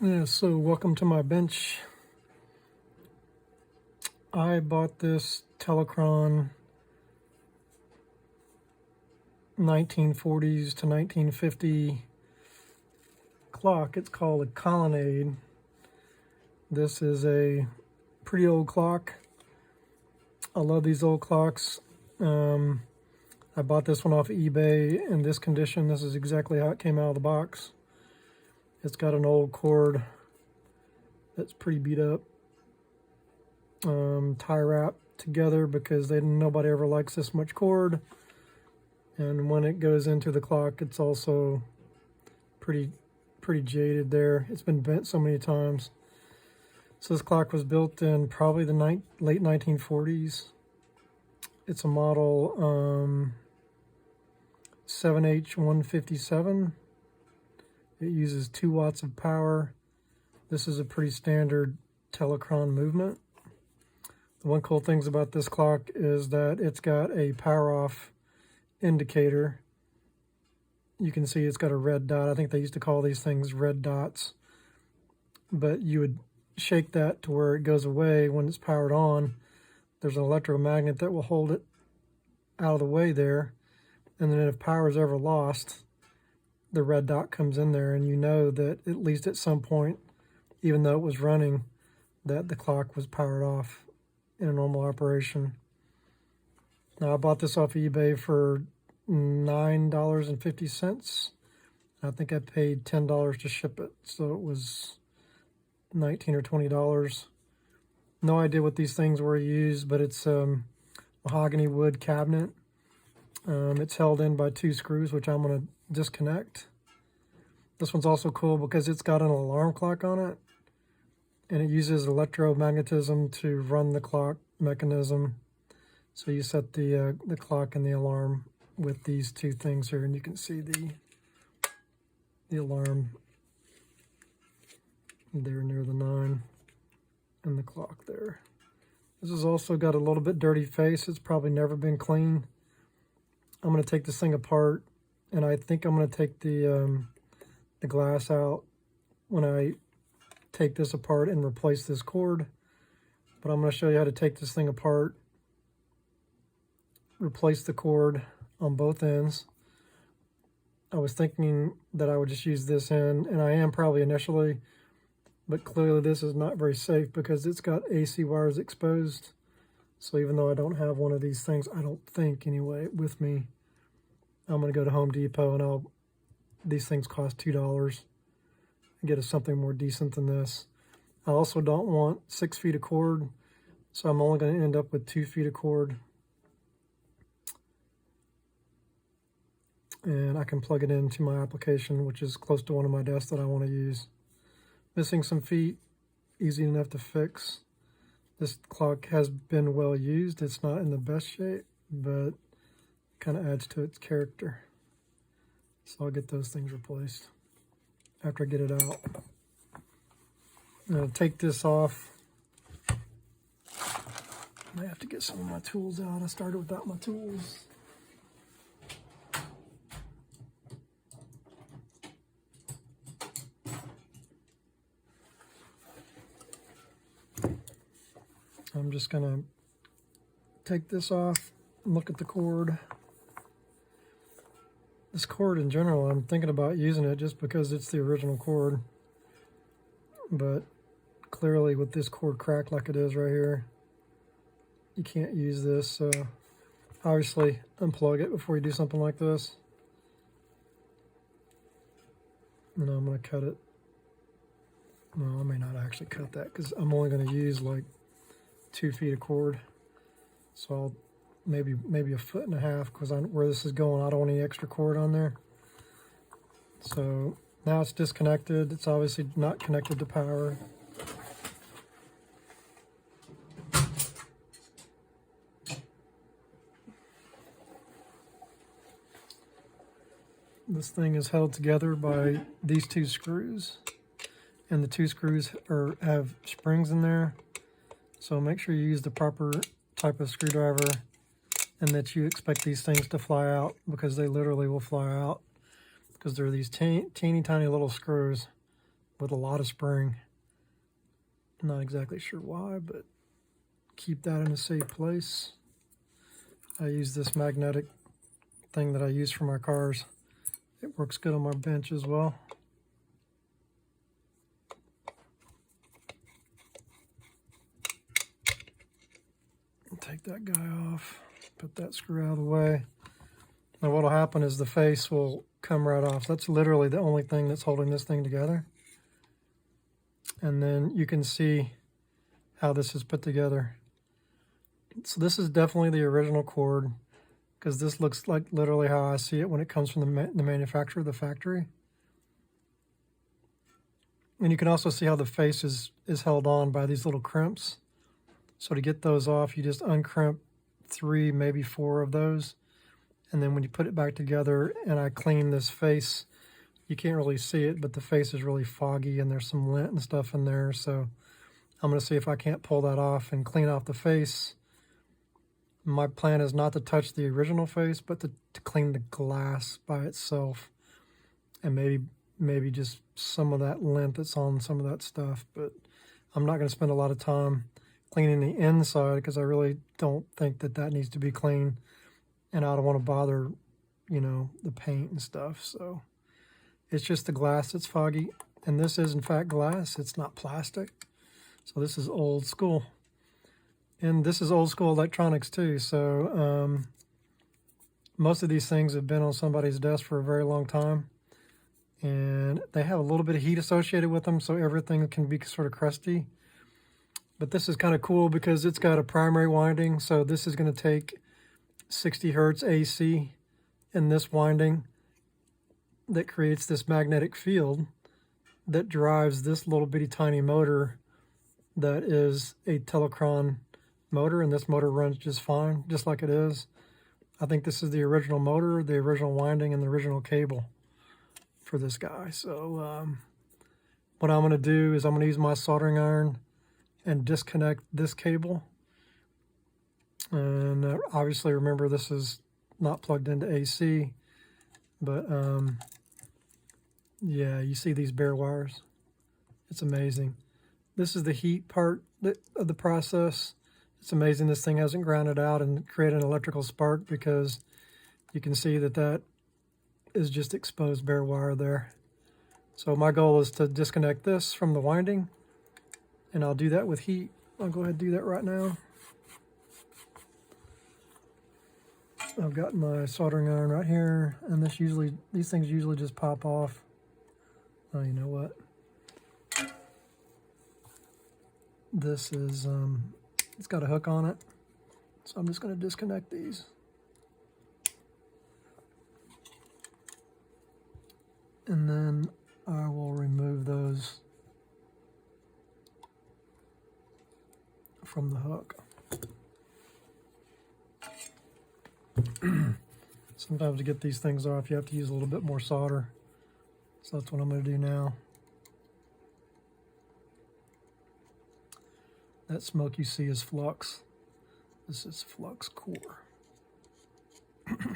Yeah, so welcome to my bench. I bought this Telechron 1940s to 1950 clock. It's called a Colonnade. This is a pretty old clock. I love these old clocks. I bought this one off of eBay in this condition. This is exactly how it came out of the box. It's got an old cord that's pretty beat up. Tie wrap together because nobody ever likes this much cord. And when it goes into the clock, it's also pretty jaded there. It's been bent so many times. So this clock was built in probably the late 1940s. It's a model 7H157. It uses 2 watts of power. This is a pretty standard Telechron movement. The one cool things about this clock is that it's got a power off indicator. You can see it's got a red dot. I think they used to call these things red dots. But you would shake that to where it goes away when it's powered on. There's an electromagnet that will hold it out of the way there. And then if power is ever lost, the red dot comes in there, and you know that at least at some point, even though it was running, that the clock was powered off in a normal operation. Now I bought this off eBay for $9.50. I think I paid $10 to ship it, so it was $19 or $20. No idea what these things were used, but it's mahogany wood cabinet. It's held in by 2 screws, which I'm going to disconnect. This one's also cool because it's got an alarm clock on it, and it uses electromagnetism to run the clock mechanism. So you set the clock and the alarm with these 2 things here, and you can see the alarm there near the 9 and the clock there. This has also got a little bit dirty face. It's probably never been clean. I'm going to take this thing apart, and I think I'm going to take the glass out when I take this apart and replace this cord. But I'm going to show you how to take this thing apart, replace the cord on both ends. I was thinking that I would just use this end, and I am probably initially, but clearly this is not very safe because it's got AC wires exposed. So even though I don't have one of these things, I don't think anyway, with me, I'm going to go to Home Depot, and these things cost $2. Get us something more decent than this. I also don't want 6 feet of cord, so I'm only going to end up with 2 feet of cord. And I can plug it into my application, which is close to one of my desks that I want to use. Missing some feet, easy enough to fix. This clock has been well used. It's not in the best shape, but kind of adds to its character. So I'll get those things replaced after I get it out. I'm going to take this off. I have to get some of my tools out. I started without my tools. I'm just going to take this off and look at the cord. This cord in general, I'm thinking about using it just because it's the original cord. But clearly with this cord cracked like it is right here, you can't use this. So obviously unplug it before you do something like this. And I'm going to cut it. No, I may not actually cut that because I'm only going to use like 2 feet of cord. So I'll maybe 1.5 feet because where this is going, I don't want any extra cord on there. So now it's disconnected. It's obviously not connected to power. This thing is held together by these 2 screws, and the 2 screws have springs in there. So make sure you use the proper type of screwdriver, and that you expect these things to fly out, because they literally will fly out because they're these teeny tiny little screws with a lot of spring. Not exactly sure why, but keep that in a safe place. I use this magnetic thing that I use for my cars. It works good on my bench as well. Take that guy off, put that screw out of the way. Now what'll happen is the face will come right off. That's literally the only thing that's holding this thing together. And then you can see how this is put together. So this is definitely the original cord, because this looks like literally how I see it when it comes from the manufacturer, the factory. And you can also see how the face is held on by these little crimps. So to get those off, you just uncrimp 3, maybe 4 of those. And then when you put it back together and I clean this face, you can't really see it, but the face is really foggy and there's some lint and stuff in there. So I'm going to see if I can't pull that off and clean off the face. My plan is not to touch the original face, but to clean the glass by itself. And maybe just some of that lint that's on some of that stuff. But I'm not going to spend a lot of time cleaning the inside because I really don't think that needs to be clean. And I don't want to bother, you know, the paint and stuff. So it's just the glass that's foggy. And this is, in fact, glass. It's not plastic. So this is old school. And this is old school electronics too. So most of these things have been on somebody's desk for a very long time. And they have a little bit of heat associated with them, so everything can be sort of crusty. But this is kind of cool because it's got a primary winding. So this is going to take 60 hertz AC in this winding that creates this magnetic field that drives this little bitty tiny motor that is a Telechron motor, and this motor runs just fine, just like it is. I think this is the original motor, the original winding, and the original cable for this guy. So what I'm going to do is I'm going to use my soldering iron and disconnect this cable. And obviously, remember, this is not plugged into AC, but yeah, you see these bare wires. It's amazing. This is the heat part of the process. It's amazing this thing hasn't grounded out and created an electrical spark, because you can see that is just exposed bare wire there. So my goal is to disconnect this from the winding, and I'll do that with heat. I'll go ahead and do that right now. I've got my soldering iron right here, and these things usually just pop off. Oh, you know what? This is, it's got a hook on it, so I'm just going to disconnect these. And then I will remove those from the hook. Sometimes to get these things off, you have to use a little bit more solder. So that's what I'm going to do now. That smoke you see is flux. This is flux core.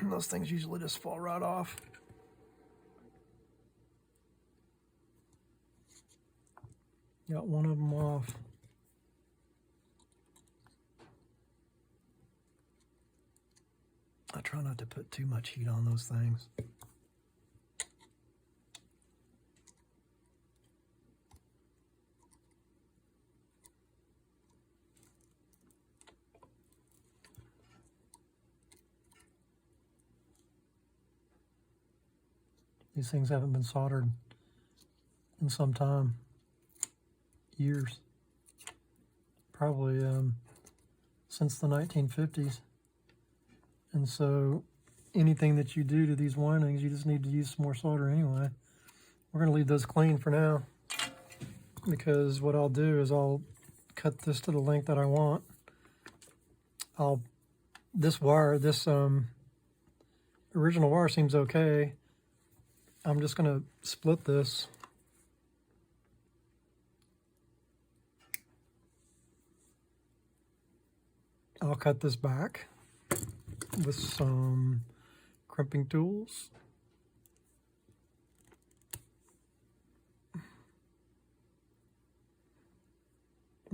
Those things usually just fall right off. Got one of them off. I try not to put too much heat on those things. These things haven't been soldered in some time, years, probably since the 1950s. And so anything that you do to these windings, you just need to use some more solder anyway. We're going to leave those clean for now, because what I'll do is I'll cut this to the length that I want. This original wire seems okay. I'm just going to split this. I'll cut this back with some crimping tools.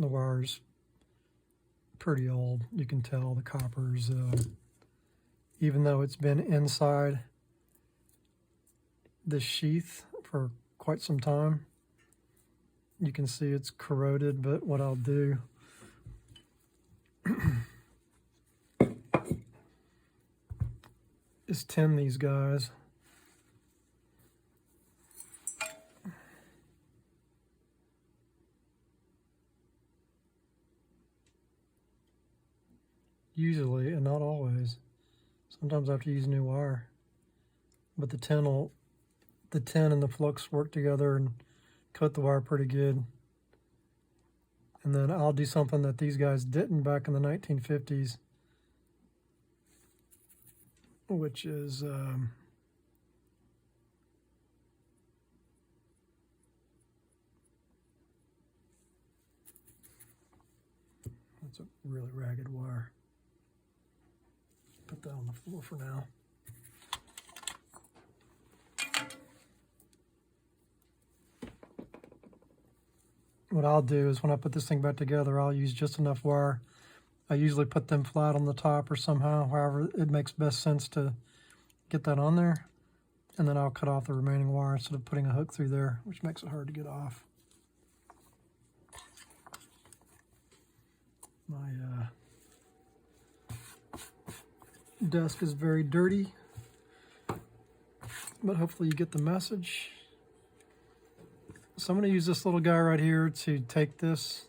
The wire's pretty old. You can tell the copper's, even though it's been inside the sheath for quite some time, you can see it's corroded. But what I'll do is tin these guys. Usually, and not always. Sometimes I have to use new wire. But the tin and the flux work together and coat the wire pretty good. And then I'll do something that these guys didn't back in the 1950s, which is that's a really ragged wire. Put that on the floor for now. What I'll do is when I put this thing back together, I'll use just enough wire. I usually put them flat on the top or somehow, however it makes best sense to get that on there. And then I'll cut off the remaining wire instead of putting a hook through there, which makes it hard to get off. My desk is very dirty, but hopefully you get the message. So I'm going to use this little guy right here to take this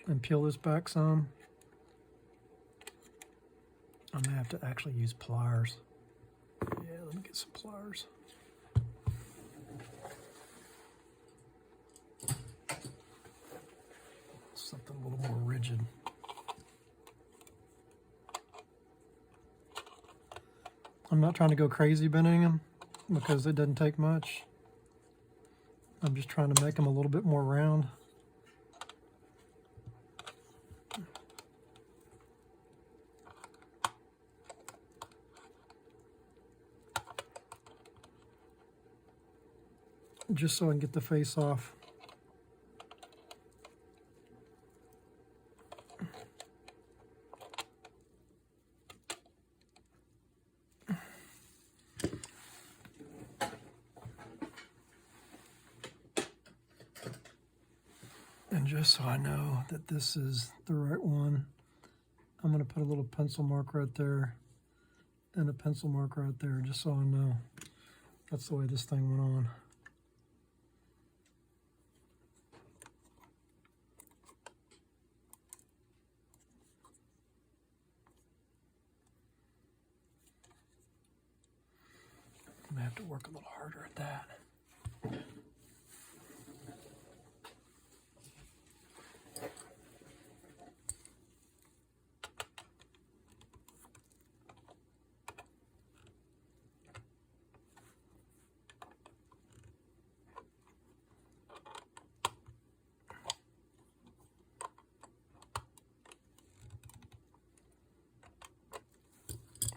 and peel this back some. I may have to actually use pliers. Yeah, let me get some pliers. Something a little more rigid. I'm not trying to go crazy bending them because it doesn't take much. I'm just trying to make them a little bit more round. Just so I can get the face off. And just so I know that this is the right one, I'm going to put a little pencil mark right there and a pencil mark right there, just so I know that's the way this thing went on. I'm going to have to work a little harder at that.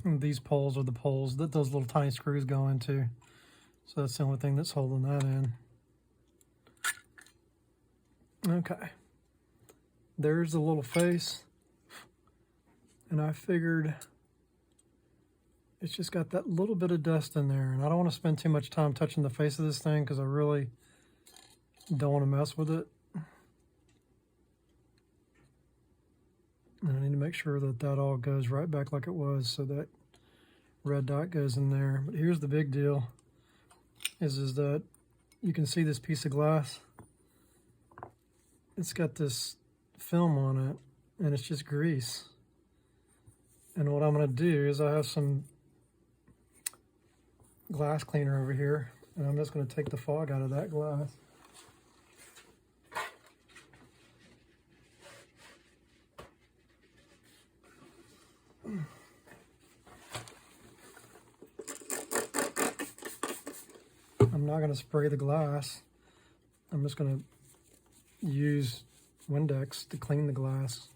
And these poles are the poles that those little tiny screws go into. So that's the only thing that's holding that in. Okay. There's the little face. And I figured it's just got that little bit of dust in there. And I don't want to spend too much time touching the face of this thing because I really don't want to mess with it. And I need to make sure that that all goes right back like it was, so that red dot goes in there. But here's the big deal, is that you can see this piece of glass. It's got this film on it, and it's just grease. And what I'm going to do is I have some glass cleaner over here, and I'm just going to take the fog out of that glass. I'm not going to spray the glass. I'm just going to use Windex to clean the glass.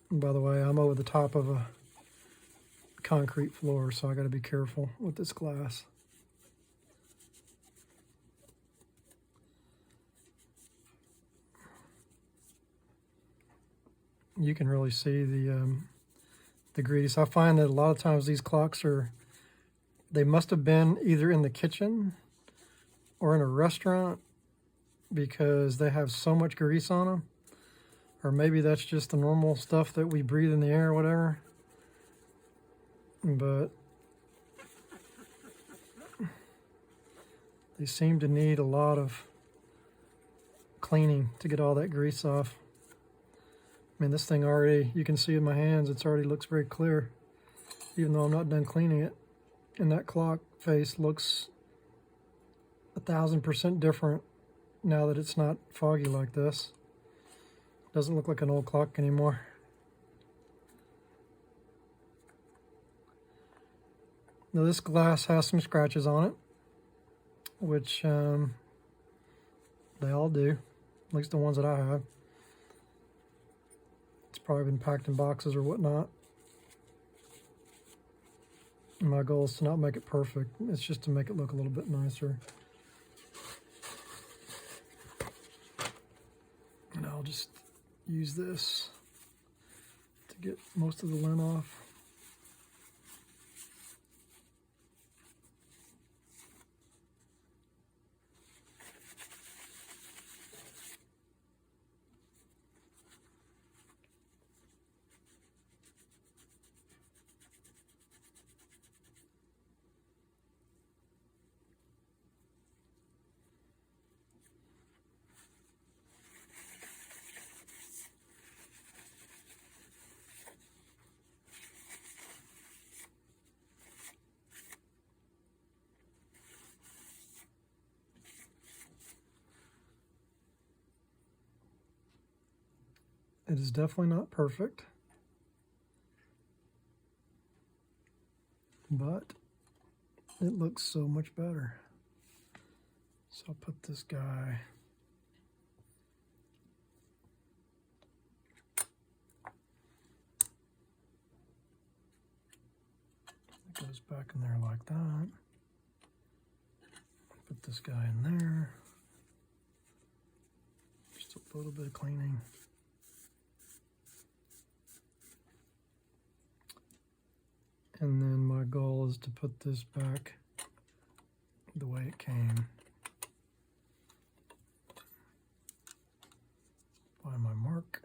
And by the way, I'm over the top of a concrete floor, so I got to be careful with this glass. you can really see the grease. I find that a lot of times these clocks they must have been either in the kitchen or in a restaurant because they have so much grease on them. Or maybe that's just the normal stuff that we breathe in the air or whatever. But they seem to need a lot of cleaning to get all that grease off. I mean, this thing already, you can see in my hands, it already looks very clear, even though I'm not done cleaning it. And that clock face looks 1,000% different now that it's not foggy like this. Doesn't look like an old clock anymore. Now this glass has some scratches on it, which they all do, at least the ones that I have. It's probably been packed in boxes or whatnot. And my goal is to not make it perfect, it's just to make it look a little bit nicer. And I'll just use this to get most of the lint off. It is definitely not perfect, but it looks so much better. So I'll put this guy it goes back in there like that. Put this guy in there. Just a little bit of cleaning. And then my goal is to put this back the way it came. Find my mark.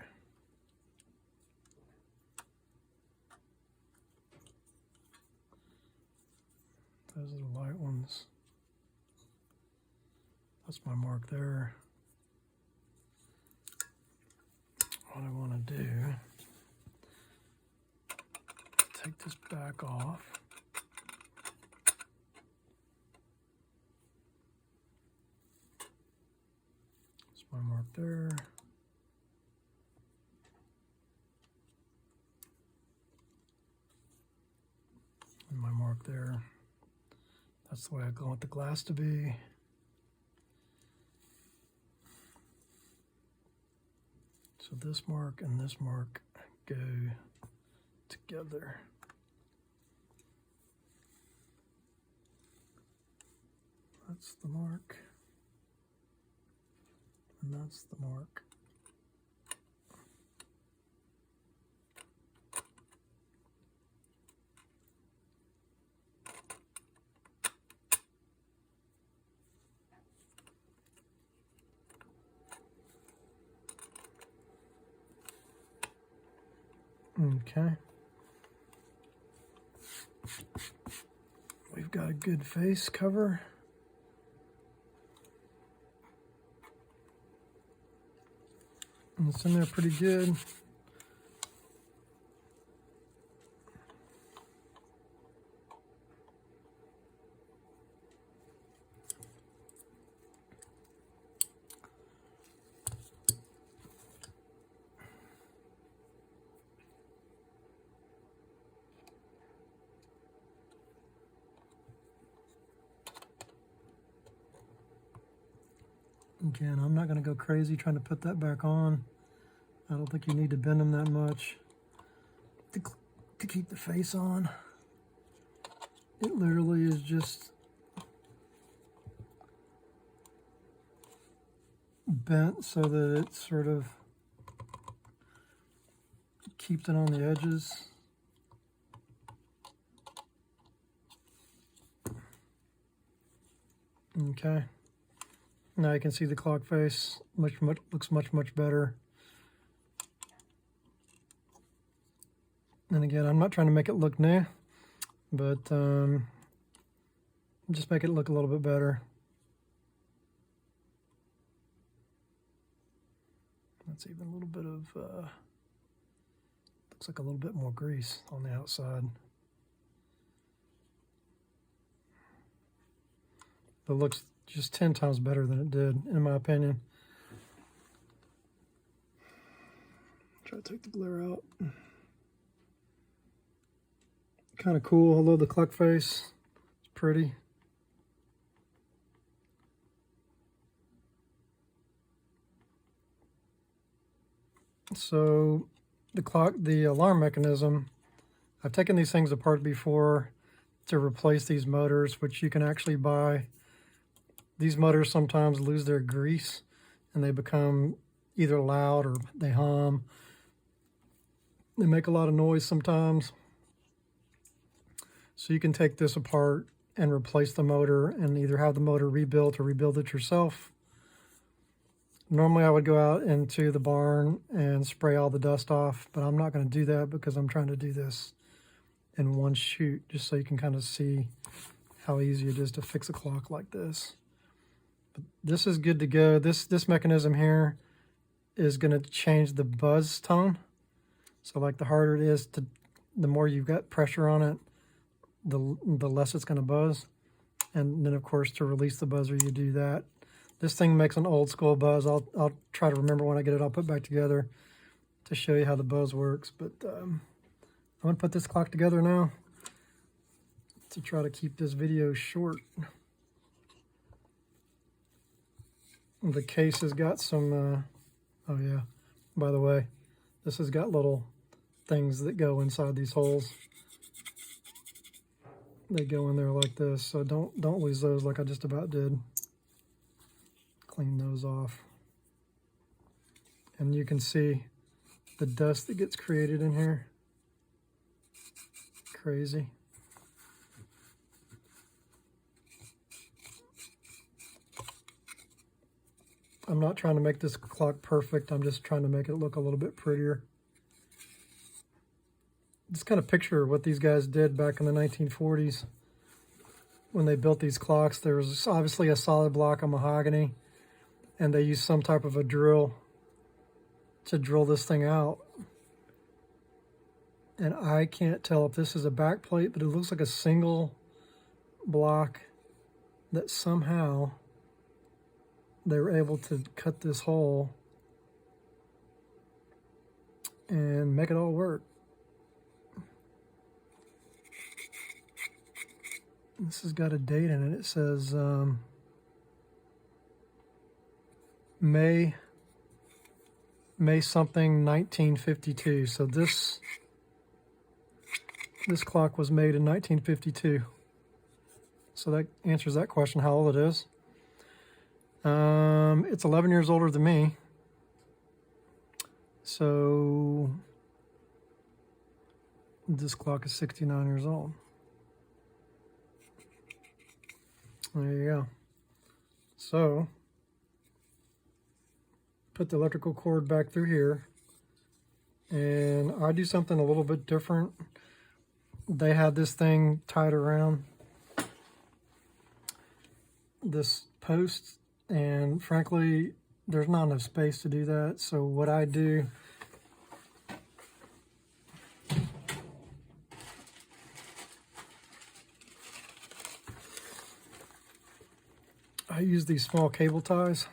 Those are the light ones. That's my mark there. What I want to do, take this back off. That's my mark there. And my mark there. That's the way I want the glass to be. So this mark and this mark go together. That's the mark, and that's the mark. Okay. We've got a good face cover. And it's in there pretty good. Again, I'm not going to go crazy trying to put that back on. I don't think you need to bend them that much to keep the face on. It literally is just bent so that it sort of keep it on the edges. Okay. Now you can see the clock face. Looks much better. And again, I'm not trying to make it look new, but just make it look a little bit better. That's even a little bit of, looks like a little bit more grease on the outside. But it looks just 10 times better than it did, in my opinion. Try to take the glare out. Kind of cool. I love the clock face. It's pretty. So the alarm mechanism, I've taken these things apart before to replace these motors, which you can actually buy. These motors sometimes lose their grease and they become either loud or they hum. They make a lot of noise sometimes. So you can take this apart and replace the motor and either have the motor rebuilt or rebuild it yourself. Normally I would go out into the barn and spray all the dust off, but I'm not going to do that because I'm trying to do this in one shoot, just so you can kind of see how easy it is to fix a clock like this. But this is good to go. This mechanism here is going to change the buzz tone. So like the harder it is, the more you've got pressure on it, the less it's going to buzz. And then of course to release the buzzer you do that. This thing makes an old school buzz. I'll try to remember when I get it all put back together to show you how the buzz works. But I'm going to put this clock together now to try to keep this video short. The case has got some, oh yeah, by the way, this has got little things that go inside these holes. They go in there like this, so don't lose those like I just about did. Clean those off. And you can see the dust that gets created in here. Crazy. I'm not trying to make this clock perfect. I'm just trying to make it look a little bit prettier. Just kind of picture what these guys did back in the 1940s when they built these clocks. There was obviously a solid block of mahogany, and they used some type of a drill to drill this thing out. And I can't tell if this is a back plate, but it looks like a single block that somehow they were able to cut this hole and make it all work. This has got a date in it. It says May something 1952. So this clock was made in 1952. So that answers that question, how old it is. It's 11 years older than me. So this clock is 69 years old. There you go. So put the electrical cord back through here, and I do something a little bit different. They had this thing tied around this post, and frankly there's not enough space to do that. So what I do, I use these small cable ties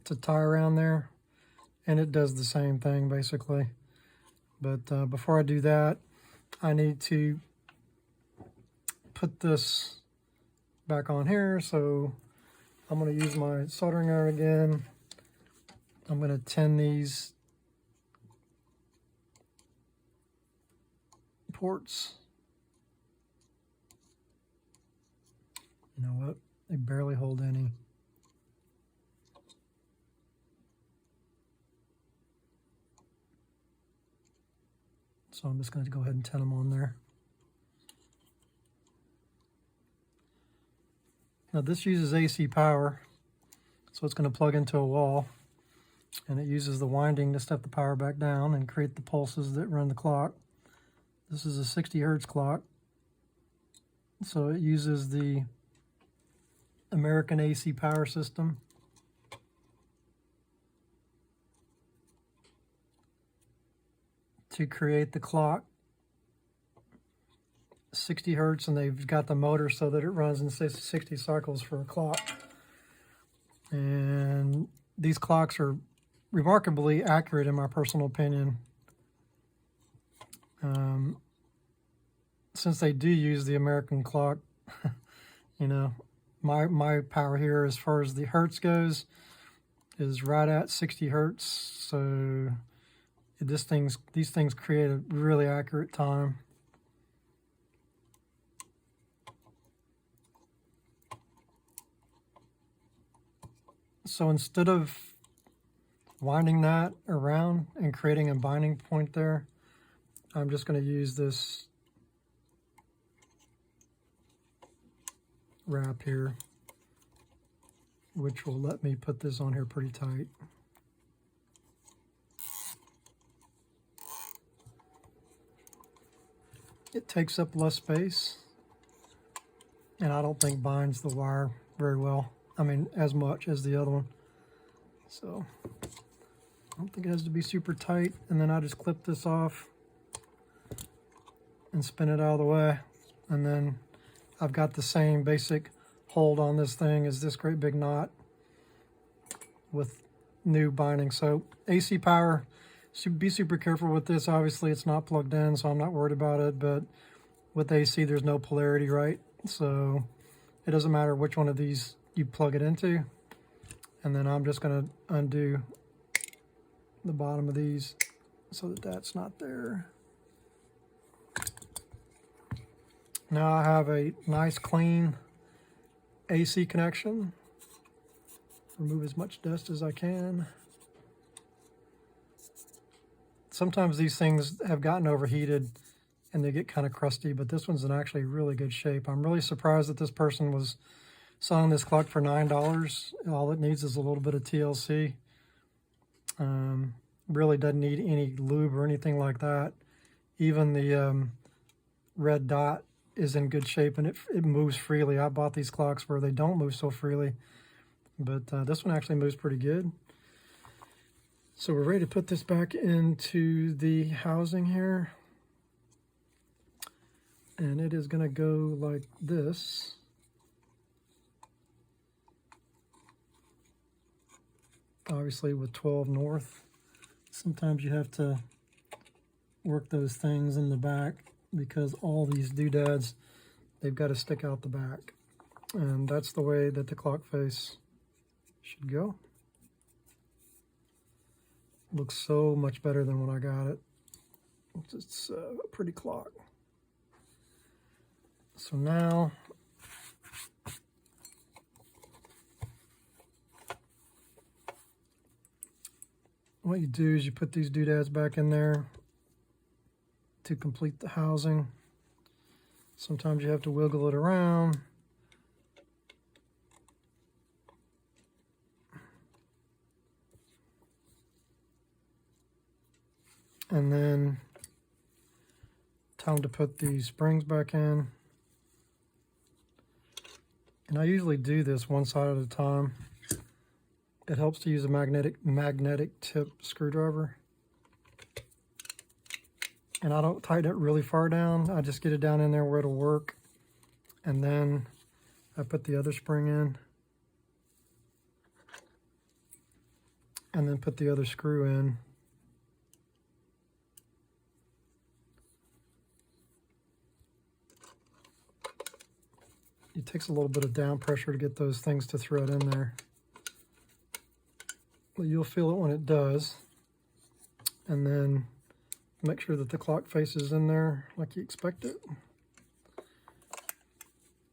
to tie around there, and it does the same thing basically. But before I do that, I need to put this back on here. So I'm going to use my soldering iron again. I'm going to tin these ports. You know what? They barely hold any. So I'm just going to go ahead and 10 them on there. Now this uses AC power, so it's going to plug into a wall, and it uses the winding to step the power back down and create the pulses that run the clock. This is a 60 hertz clock, so it uses the American AC power system. To create the clock. 60 hertz, and they've got the motor so that it runs in 60 cycles for a clock. And these clocks are remarkably accurate in my personal opinion. Since they do use the American clock, you know, my power here as far as the hertz goes is right at 60 hertz. So these things create a really accurate time. So instead of winding that around and creating a binding point there, I'm just going to use this wrap here, which will let me put this on here pretty tight. It takes up less space, and I don't think binds the wire very well. I mean, as much as the other one. So I don't think it has to be super tight. And then I just clip this off and spin it out of the way. And then I've got the same basic hold on this thing as this great big knot with new binding. So AC power, be super careful with this. Obviously it's not plugged in, so I'm not worried about it, but with AC there's no polarity, right? So it doesn't matter which one of these you plug it into. And then I'm just going to undo the bottom of these so that that's not there. Now I have a nice clean AC connection. Remove as much dust as I can. Sometimes these things have gotten overheated and they get kind of crusty, but this one's in actually really good shape. I'm really surprised that this person was selling this clock for $9. All it needs is a little bit of TLC. Really doesn't need any lube or anything like that. Even the red dot is in good shape, and it moves freely. I bought these clocks where they don't move so freely, but this one actually moves pretty good. So we're ready to put this back into the housing here, and it is going to go like this. Obviously with 12 north. Sometimes you have to work those things in the back because all these doodads, they've got to stick out the back. And that's the way that the clock face should go. Looks so much better than when I got it. It's a pretty clock. So now what you do is you put these doodads back in there to complete the housing. Sometimes you have to wiggle it around. And then time to put the springs back in. And I usually do this one side at a time. It helps to use a magnetic tip screwdriver. And I don't tighten it really far down. I just get it down in there where it'll work. And then I put the other spring in. And then put the other screw in. It takes a little bit of down pressure to get those things to thread in there. Well, you'll feel it when it does. And then make sure that the clock face is in there like you expect it.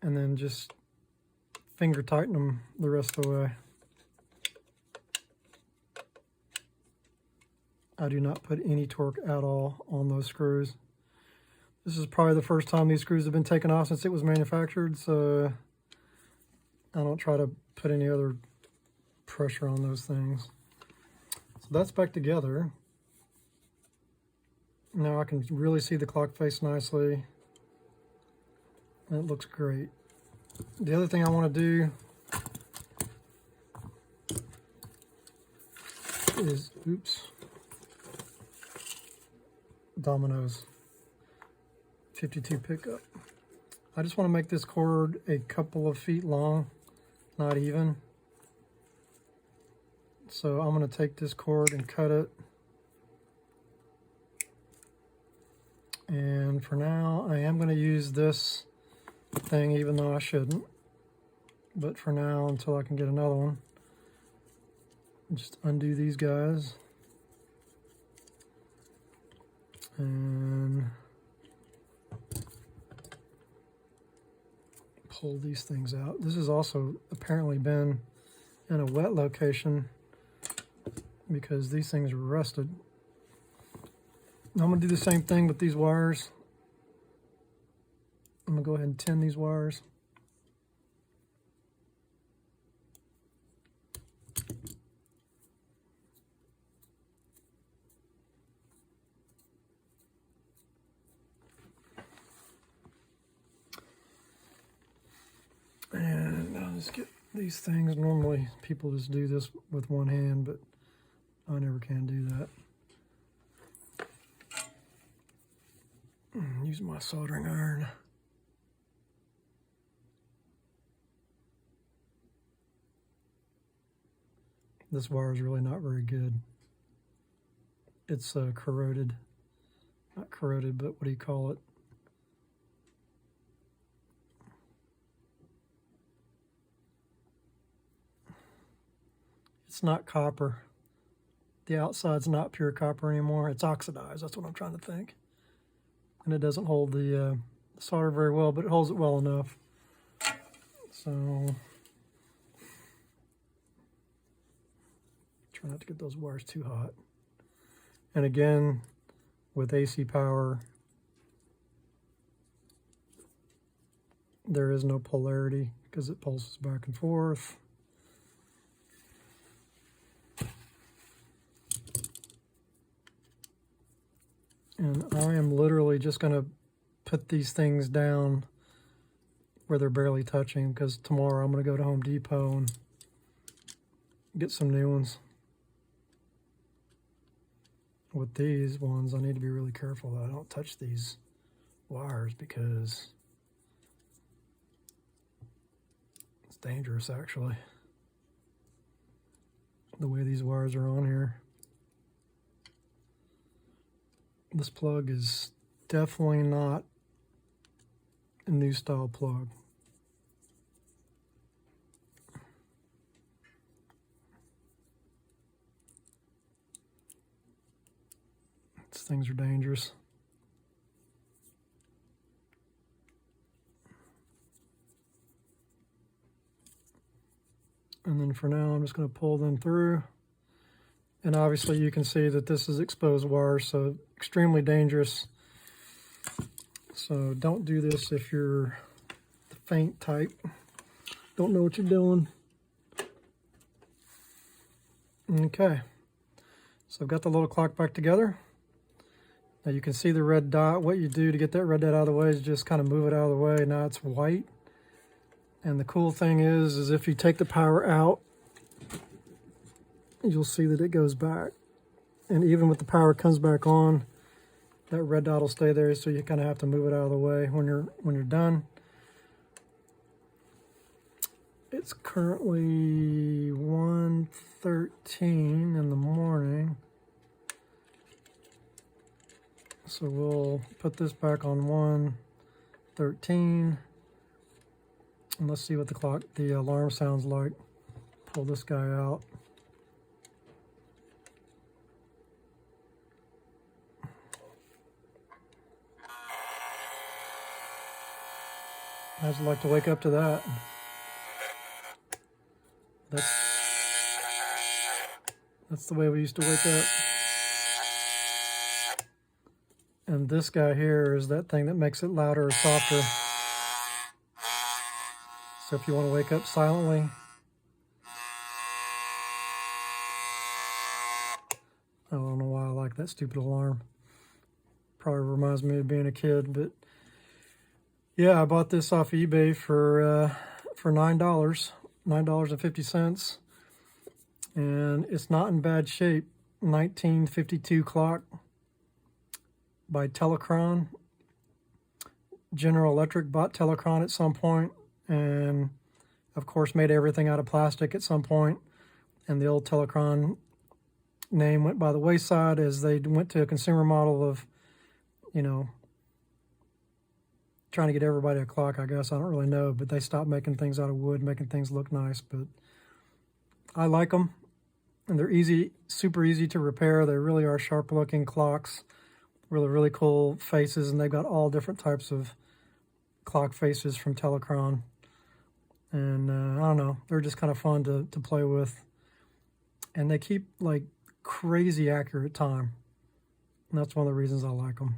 And then just finger tighten them the rest of the way. I do not put any torque at all on those screws. This is probably the first time these screws have been taken off since it was manufactured, so I don't try to put any other pressure on those things. So that's back together. Now I can really see the clock face nicely. It looks great. The other thing I want to do is, oops, dominoes, 52 pickup. I just want to make this cord a couple of feet long, not even. So I'm going to take this cord and cut it. And for now, I am going to use this thing, even though I shouldn't. But for now, until I can get another one, just undo these guys. And pull these things out. This has also apparently been in a wet location because these things are rusted. I'm going to do the same thing with these wires. I'm going to go ahead and tin these wires. And I'll just get these things. Normally people just do this with one hand, but I never can do that. Use my soldering iron. This wire is really not very good. It's corroded. Not corroded, but what do you call it? It's not copper. The outside's not pure copper anymore. It's oxidized. That's what I'm trying to think. And it doesn't hold the solder very well, but it holds it well enough. So try not to get those wires too hot. And again, with AC power, there is no polarity because it pulses back and forth. And I am literally just going to put these things down where they're barely touching, because tomorrow I'm going to go to Home Depot and get some new ones. With these ones, I need to be really careful that I don't touch these wires, because it's dangerous, actually, the way these wires are on here. This plug is definitely not a new style plug. These things are dangerous. And then for now, I'm just going to pull them through. And obviously you can see that this is exposed wire, so extremely dangerous. So don't do this if you're the faint type. Don't know what you're doing. Okay, so I've got the little clock back together. Now you can see the red dot. What you do to get that red dot out of the way is just kind of move it out of the way. Now it's white. And the cool thing is if you take the power out, you'll see that it goes back. And even with the power comes back on, that red dot will stay there, so you kind of have to move it out of the way when you're done. It's currently 1:13 in the morning. So we'll put this back on 1:13. And let's see what the alarm sounds like. Pull this guy out. I'd like to wake up to that. That's the way we used to wake up. this guy here is that thing that makes it louder or softer. So if you want to wake up silently, I don't know why I like that stupid alarm. Probably reminds me of being a kid, but yeah, I bought this off eBay for $9, $9.50, and it's not in bad shape. 1952 clock by Telechron. General Electric bought Telechron at some point, and of course made everything out of plastic at some point, and the old Telechron name went by the wayside as they went to a consumer model of, you know, trying to get everybody a clock, I guess. I don't really know, but they stopped making things out of wood, making things look nice. But I like them, and they're easy, super easy to repair. They really are sharp looking clocks, really cool faces, and they've got all different types of clock faces from Telechron. And I don't know, they're just kind of fun to play with, and they keep like crazy accurate time, and that's one of the reasons I like them.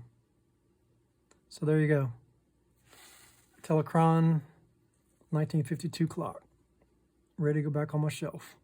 So there you go. Telechron 1952 clock, ready to go back on my shelf.